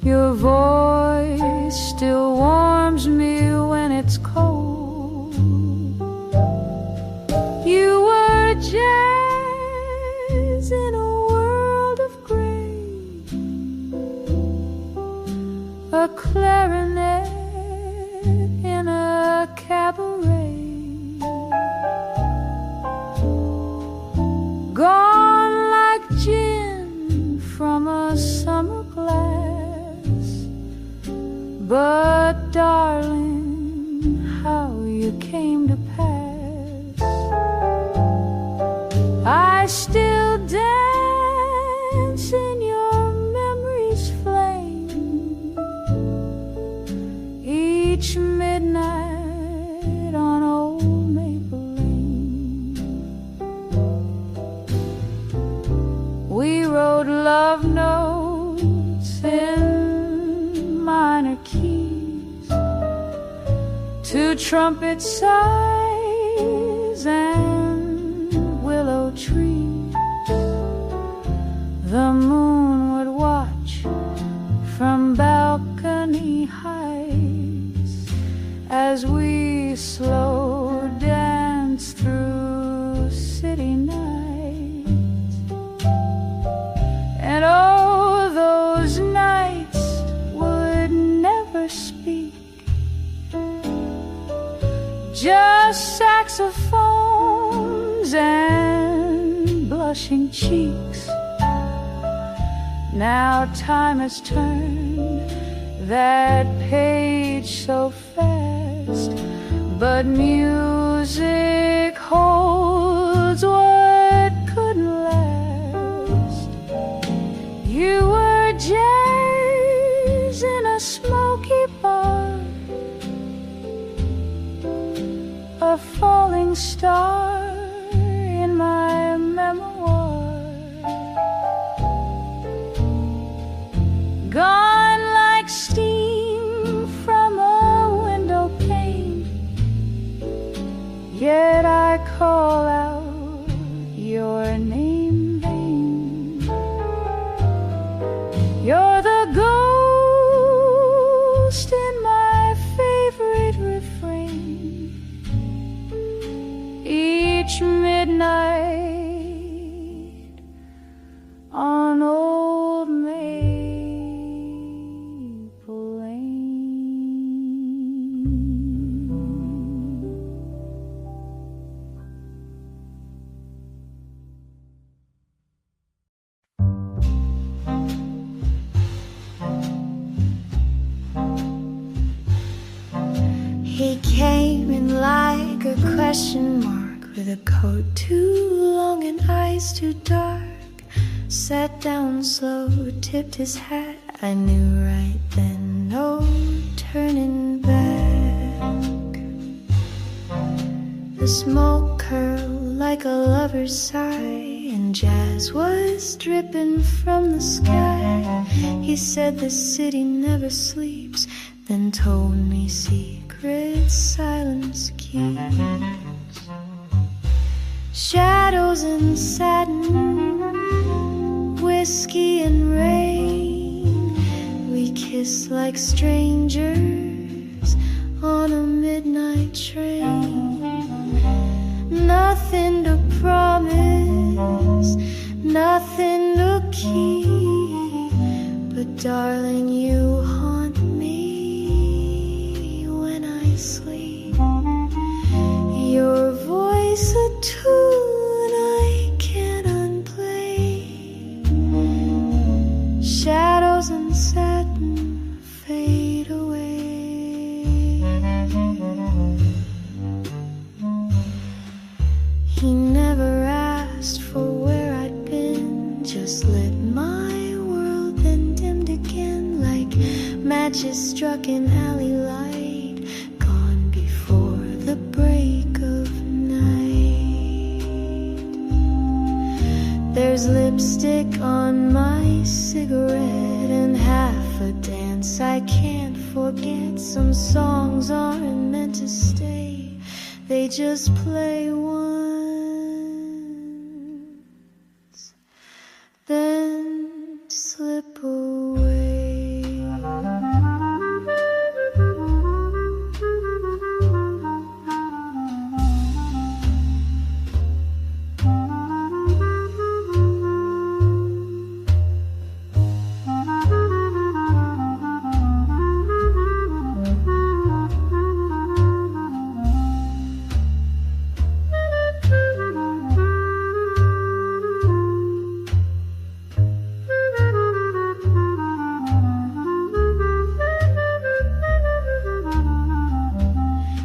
your voice still warms me when it's cold. You were jazz in a world of gray, a clarinet in a cabaret, gone like gin from a summer glass. But darling, how you came to pass. I still dance in your memory's flame. Each midnight on old Maple Lane. We wrote love notes in minor keys, to trumpet sighs and willow trees. The moon would watch from balcony heights as we slow dance through city nights. And oh, those nights would never speak, just saxophones and blushing cheeks. Now time has turned that page so fast, but music holds what couldn't last. You were jazz in a smoky bar, a falling star in my memoir, gone like steam from a window pane. Yet I call out your name vain. You're the ghost in my favorite refrain. Each midnight on old Maple Lane. He came in like a question mark, with a coat too long and eyes too dark. Sat down slow, tipped his hat. I knew right then, no turning back. The smoke curled like a lover's sigh, and jazz was dripping from the sky. He said the city never sleeps, then told me secret silence keeps. Shadows and satin, whiskey and rain, we kissed like strangers on a midnight train. Nothing to promise, nothing to keep, but darling, you haunt me when I sleep. Your voice a tune I can't unplay. Shadows and satin fade away. He never asked for where I'd been, just lit my world then dimmed again like matches struck in alley light, gone before the break of night. There's lipstick on my cigarette and half a dance I can't forget. Some songs aren't meant to stay, they just play once, then slip away.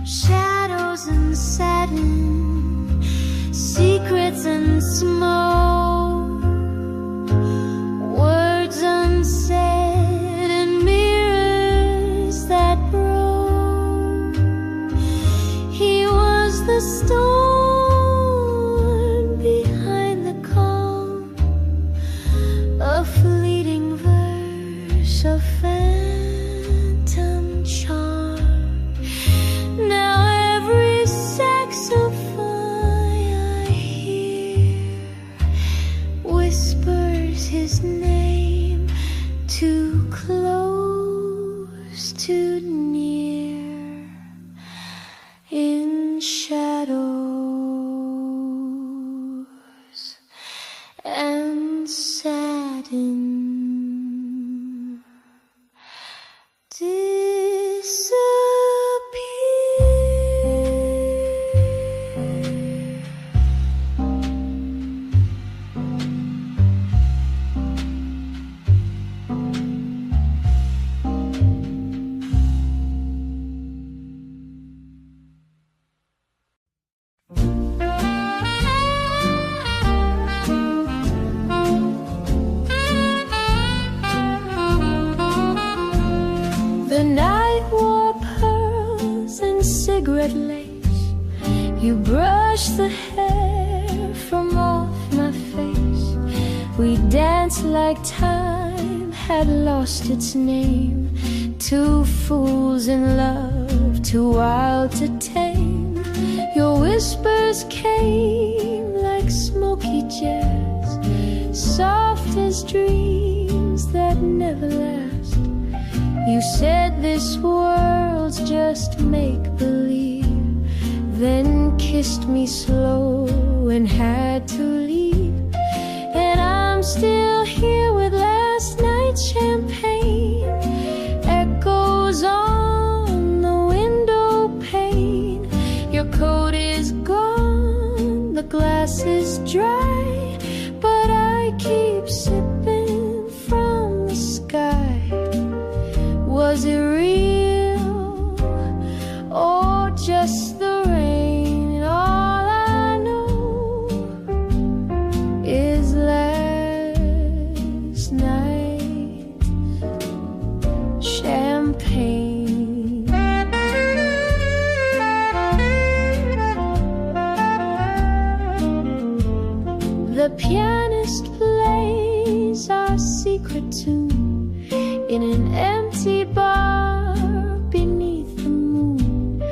Shadows and satin, secrets and smoke, words unsaid and mirrors that broke. He was the storm behind the calm, a fleeting verse, a phantom charm. Now every saxophone I hear whispers his name, too close, too near, in shadows and satin. The night wore pearls and cigarette lace. You brushed the hair from off my face. We danced like time had lost its name. Two fools in love, too wild to tame. Your whispers came like smoky jazz, soft as dreams that never last. You said this world's just make-believe, then kissed me slow and had to leave. And I'm still here with last night's champagne, echoes on the window pane. Your coat is gone, the glass is dry, but I keep sipping from the sky. Was it real or just the rain? All I know champagne. The pianist plays our secret tune in an empty bar beneath the moon.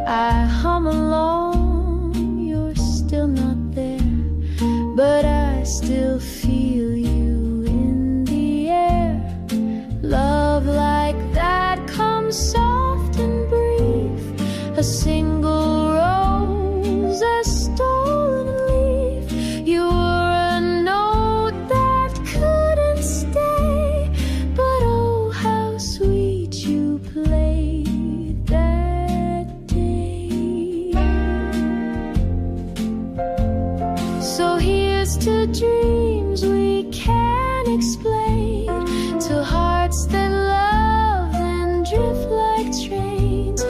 I hum along, you're still not there, but I still feel you in the air. Love like that comes soft and brief, a single rose, a stolen leaf. You were a note that couldn't stay, but oh, how sweet you played that day. So here's to dreams we can't explain, to hearts that love and drift like trains.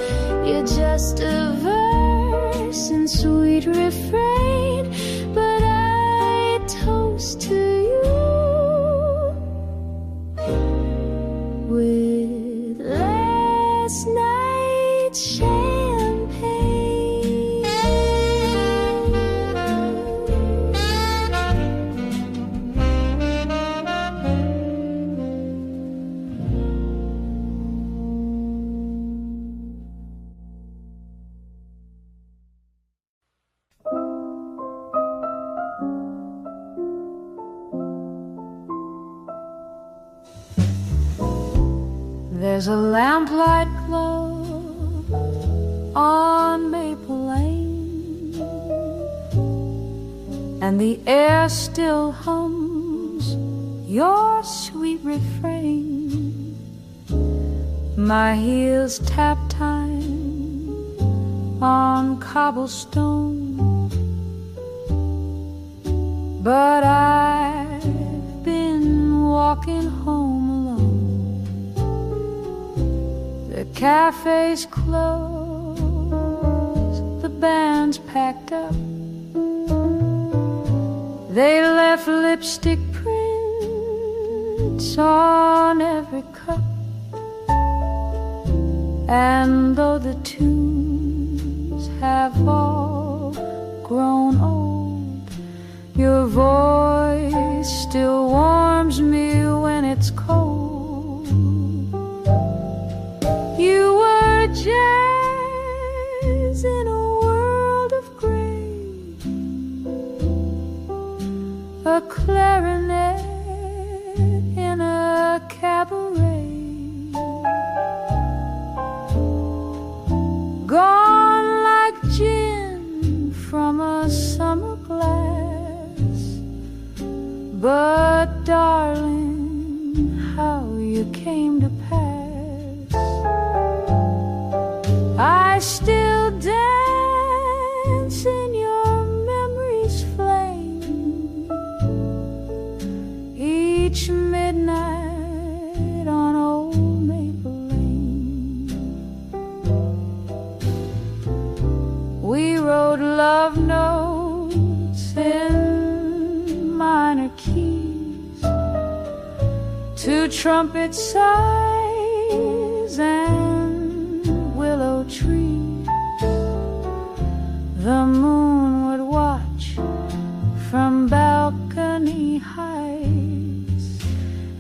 You're just a verse and sweet refrain, but I toast to you with last night's champagne. There's a lamplight glow on Maple Lane, and the air still hums your sweet refrain. My heels tap time on cobblestone, but I've been walking home alone. The cafe's closed, the band's packed up. They left lipstick prints on every cup, and though the tunes have all grown old, your voice still warms me when it's cold. You were jazz in a world of gray, a clarinet in a cabaret, gone like gin from a summer glass. But darling, how you came to pass. I still dance in your memory's flame each midnight on old Maple Lane. We wrote love notes in minor keys, two trumpet sighs and willow trees. The moon would watch from balcony heights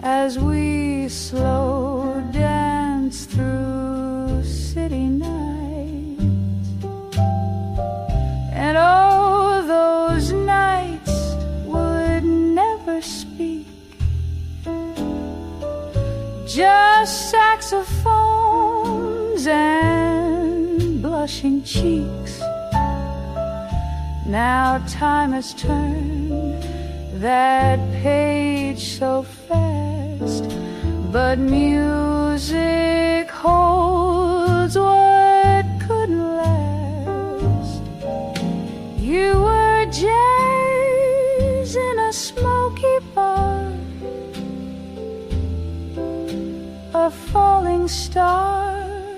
as we slow dance through city nights. And oh, those nights would never speak, just saxophones and blushing cheeks. Now time has turned that page so fast, but music holds what couldn't last. You were jazz in a smoky bar, a falling star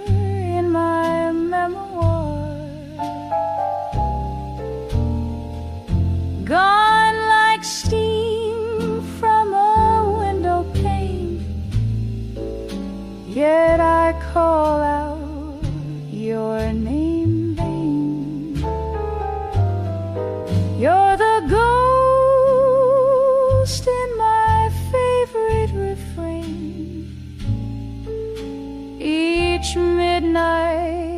in my memoir, gone like steam from a window pane. Yet I call out your name, babe. You're the ghost in my favorite refrain. Each midnight